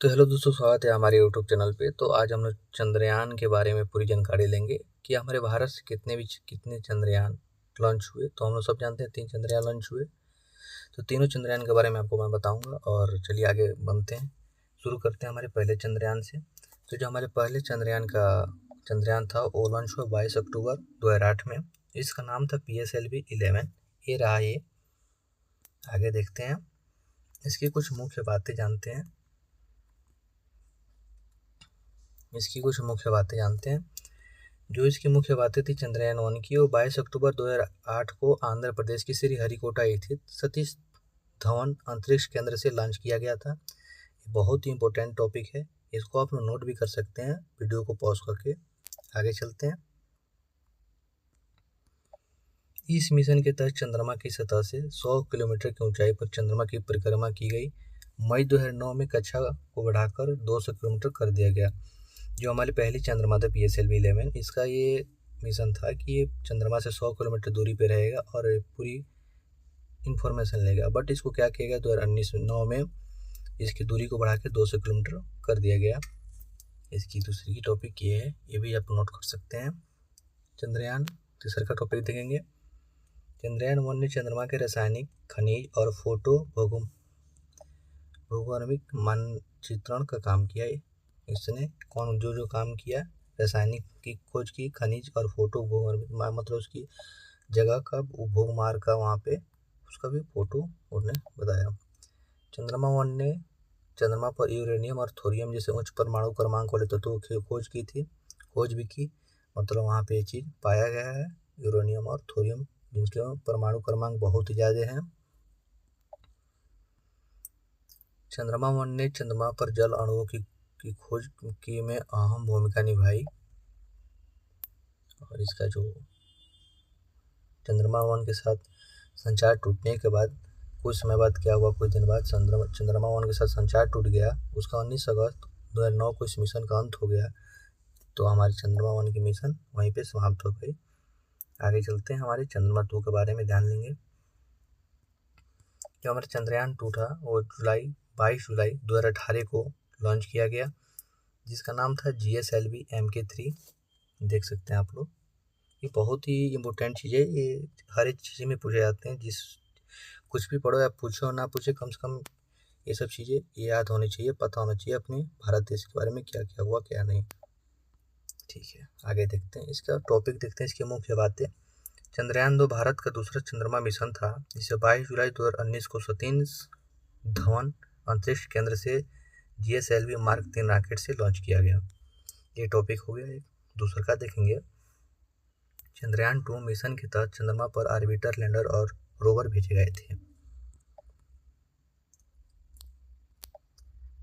तो हेलो दोस्तों, स्वागत है हमारे यूट्यूब चैनल पे। तो आज हम लोग चंद्रयान के बारे में पूरी जानकारी लेंगे कि हमारे भारत से कितने चंद्रयान लॉन्च हुए। तो हम लोग सब जानते हैं 3 चंद्रयान लॉन्च हुए। तो तीनों चंद्रयान के बारे में आपको मैं बताऊंगा और चलिए आगे बढ़ते हैं। शुरू करते हैं हमारे पहले चंद्रयान से। तो जो हमारे पहले चंद्रयान था वो लॉन्च हुआ 22 अक्टूबर 2008 में। इसका नाम था PSLV-11। ये रहा ये। आगे देखते हैं, इसकी कुछ मुख्य बातें जानते हैं। जो इसकी मुख्य बातें थी चंद्रयान 1 की, वो 22 अक्टूबर 2008 को आंध्र प्रदेश की श्रीहरिकोटा स्थित सतीश धवन अंतरिक्ष केंद्र से लॉन्च किया गया था। ये बहुत ही इंपॉर्टेंट टॉपिक है, इसको आप लोग नोट भी कर सकते हैं वीडियो को पॉज करके। आगे चलते हैं। इस मिशन के तहत चंद्रमा की सतह से 100 किलोमीटर की ऊंचाई पर चंद्रमा की परिक्रमा की गई। मई 2009 में कक्षा को बढ़ाकर 200 किलोमीटर कर दिया गया। जो हमारी पहली चंद्रमा था PSLV-11, इसका ये मिशन था कि ये चंद्रमा से 100 किलोमीटर दूरी पे रहेगा और पूरी इंफॉर्मेशन लेगा। बट इसको क्या किया गया 2019 में इसकी दूरी को बढ़ा के 200 किलोमीटर कर दिया गया। इसकी दूसरी की टॉपिक ये है, ये भी आप नोट कर सकते हैं। चंद्रयान तीसरा का टॉपिक देखेंगे। चंद्रयान 1 ने चंद्रमा के रासायनिक, खनिज और भौगोलिक मानचित्रण का काम किया है। इसने जो काम किया, रासायनिक की खोज की, खनिज और फोटो भूगोलिक मतलब उसकी जगह का, भूग मार्ग का, वहाँ पे उसका भी फोटो उन्होंने बताया। चंद्रमा 1 ने चंद्रमा पर यूरेनियम और थोरियम जैसे उच्च परमाणु क्रमांक वाले तत्वों की खोज भी की। मतलब वहाँ पे ये चीज़ पाया गया है, यूरेनियम और थोरियम, जिनके परमाणु क्रमांक बहुत ही ज़्यादा हैं। चंद्रमा 1 ने चंद्रमा पर जल अणुओं की खोज की में अहम भूमिका निभाई। और इसका जो चंद्रमा 1 के साथ संचार टूटने के बाद कुछ समय बाद क्या हुआ, कुछ दिन बाद चंद्रमा 1 के साथ संचार टूट गया। उसका 19 अगस्त 2009 को इस मिशन का अंत हो गया। तो हमारी चंद्रमा 1 की मिशन वहीं पे समाप्त हो गई। आगे चलते हैं, हमारे चंद्रमा 2 के बारे में ध्यान लेंगे। जो हमारा चंद्रयान 2 था वो 22 जुलाई 2018 को लॉन्च किया गया, जिसका नाम था GSLV Mk3। देख सकते हैं आप लोग। ये बहुत ही इम्पोर्टेंट चीज़ है, ये हर एक चीज़ में पूछे जाते हैं। कुछ भी पढ़ो या पूछो ना पूछे, कम से कम ये सब चीज़ें याद होनी चाहिए, पता होना चाहिए अपने भारत देश के बारे में, क्या क्या हुआ क्या नहीं। ठीक है, आगे देखते हैं, इसका टॉपिक देखते हैं, इसकी मुख्य बातें। चंद्रयान 2 भारत का दूसरा चंद्रमा मिशन था, जिसे 22 जुलाई 2019 को सतीश धवन अंतरिक्ष केंद्र से GSLV मार्क 3 रॉकेट से लॉन्च किया गया। ये टॉपिक हो गया। एक दूसरा का देखेंगे। चंद्रयान 2 मिशन के तहत चंद्रमा पर ऑर्बिटर, लैंडर और रोवर भेजे गए थे।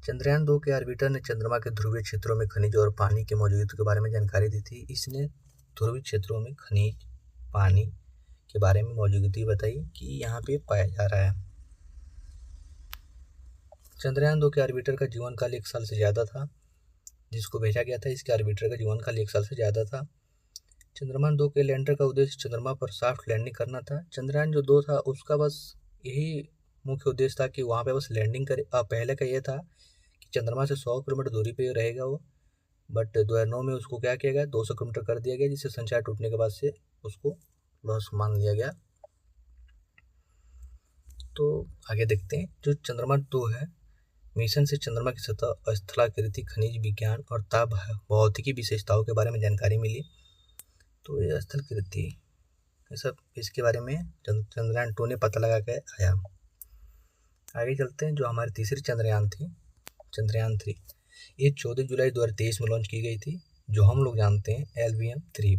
चंद्रयान 2 के ऑर्बिटर ने चंद्रमा के ध्रुवीय क्षेत्रों में खनिज और पानी की मौजूदगी के बारे में जानकारी दी थी। इसने ध्रुवीय क्षेत्रों में खनिज, पानी के बारे में मौजूदगी बताई कि यहाँ पे पाया जा रहा है। चंद्रयान 2 के ऑर्बिटर का जीवन काल 1 साल से ज़्यादा था। जिसको भेजा गया था, इसके ऑर्बिटर का जीवन काल 1 साल से ज़्यादा था। चंद्रयान 2 के लैंडर का उद्देश्य चंद्रमा पर सॉफ्ट लैंडिंग करना था। चंद्रयान 2 था, उसका बस यही मुख्य उद्देश्य था कि वहाँ पे बस लैंडिंग करे। पहले का ये था कि चंद्रमा से 100 किलोमीटर दूरी पे रहेगा वो, बट 2009 में उसको क्या किया गया, 200 किलोमीटर कर दिया गया, जिससे संचार टूटने के बाद से उसको लॉस मान लिया गया। तो आगे देखते हैं, जो चंद्रमा 2 है, मिशन से चंद्रमा की सतह, स्थलाकृति, खनिज विज्ञान और ताप भौतिकी विशेषताओं के बारे में जानकारी मिली। तो ये स्थलाकृति, ये सब इसके बारे में चंद्रयान 2 ने पता लगा के आया। आगे चलते हैं, जो हमारी तीसरी चंद्रयान थी, चंद्रयान 3, ये 14 जुलाई 2023 में लॉन्च की गई थी। जो हम लोग जानते हैं LVM-3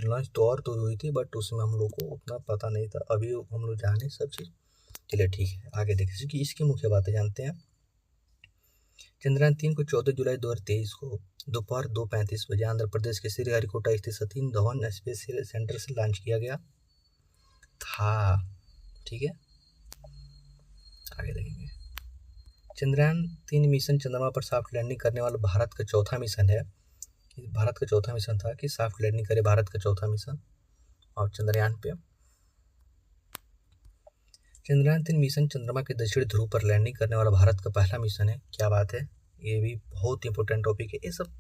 लॉन्च तो और तो हुई थी, बट उसमें हम लोग को उतना पता नहीं था। अभी हम लोग जाने सब चीज़। चलिए ठीक है, आगे देखिए कि इसकी मुख्य बातें जानते हैं। चंद्रयान 3 को 14 जुलाई 2023 को दोपहर 2:35 बजे आंध्र प्रदेश के श्रीहरिकोटा स्थित सतीश धवन स्पेस सेंटर से लॉन्च किया गया था। ठीक है, आगे देखेंगे। चंद्रयान 3 मिशन चंद्रमा पर सॉफ्ट लैंडिंग करने वाला भारत का चौथा मिशन है। भारत का चौथा मिशन था कि सॉफ्ट लैंडिंग करे, भारत का चौथा मिशन और चंद्रयान पे। चंद्रयान-3 मिशन चंद्रमा के दक्षिणी ध्रुव पर लैंडिंग करने वाला भारत का पहला मिशन है। क्या बात है, ये भी बहुत इंपॉर्टेंट टॉपिक है। ये सब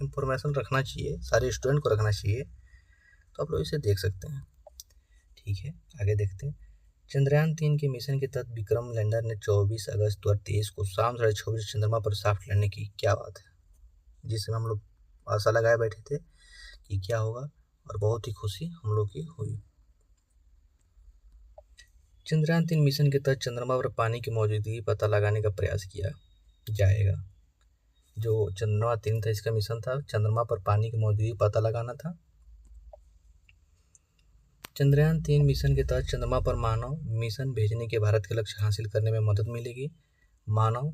इंफॉर्मेशन रखना चाहिए, सारे स्टूडेंट को रखना चाहिए, तो आप लोग इसे देख सकते हैं। ठीक है, आगे देखते हैं। चंद्रयान-3 के मिशन के तहत विक्रम लैंडर ने 24 अगस्त 2023 को शाम 6:30 बजे चंद्रमा पर सॉफ्ट लैंडिंग की। क्या बात है, जिसमें हम लोग आशा लगाए बैठे थे कि क्या होगा, और बहुत ही खुशी हम लोग की हुई। चंद्रयान-3 मिशन के तहत चंद्रमा पर पानी की मौजूदगी पता लगाने का प्रयास किया जाएगा। जो चंद्रमा-3 था, इसका मिशन था चंद्रमा पर पानी की मौजूदगी पता लगाना था। चंद्रयान-3 मिशन के तहत चंद्रमा पर मानव मिशन भेजने के भारत के लक्ष्य हासिल करने में मदद मिलेगी। मानव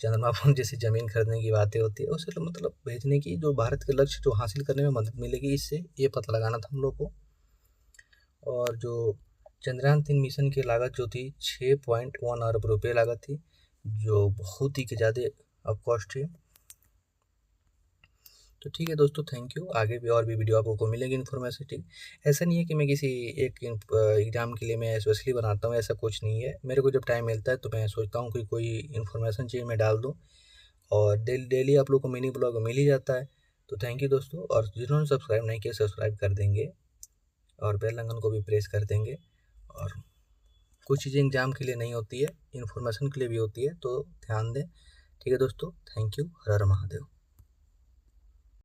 चंद्रमा पर जैसे ज़मीन खरीदने की बातें होती है, उसे मतलब भेजने की जो भारत के लक्ष्य जो हासिल करने में मदद मिलेगी, इससे ये पता लगाना था हम लोग को। और जो चंद्रयान-3 मिशन की लागत जो थी 6.1 अरब रुपये लागत थी, जो बहुत ही ज़्यादा अब कॉस्ट है। तो ठीक है दोस्तों, थैंक यू। आगे भी और भी वीडियो आपको मिलेगी इन्फॉर्मेशन। ठीक, ऐसा नहीं है कि मैं किसी एक एग्ज़ाम के लिए मैं स्पेशली बनाता हूँ, ऐसा कुछ नहीं है। मेरे को जब टाइम मिलता है तो मैं सोचता हूँ कि कोई इन्फॉर्मेशन चाहिए मैं डाल दूँ, और डेली आप लोग को मिनी ब्लॉग मिल ही जाता है। तो थैंक यू दोस्तों, और जिन्होंने सब्सक्राइब नहीं किया सब्सक्राइब कर देंगे, और बेल आइकन को भी प्रेस कर देंगे। और कुछ चीज़ें एग्ज़ाम के लिए नहीं होती है, इन्फॉर्मेशन के लिए भी होती है, तो ध्यान दें। ठीक है दोस्तों, thank you. Her her Mahadev.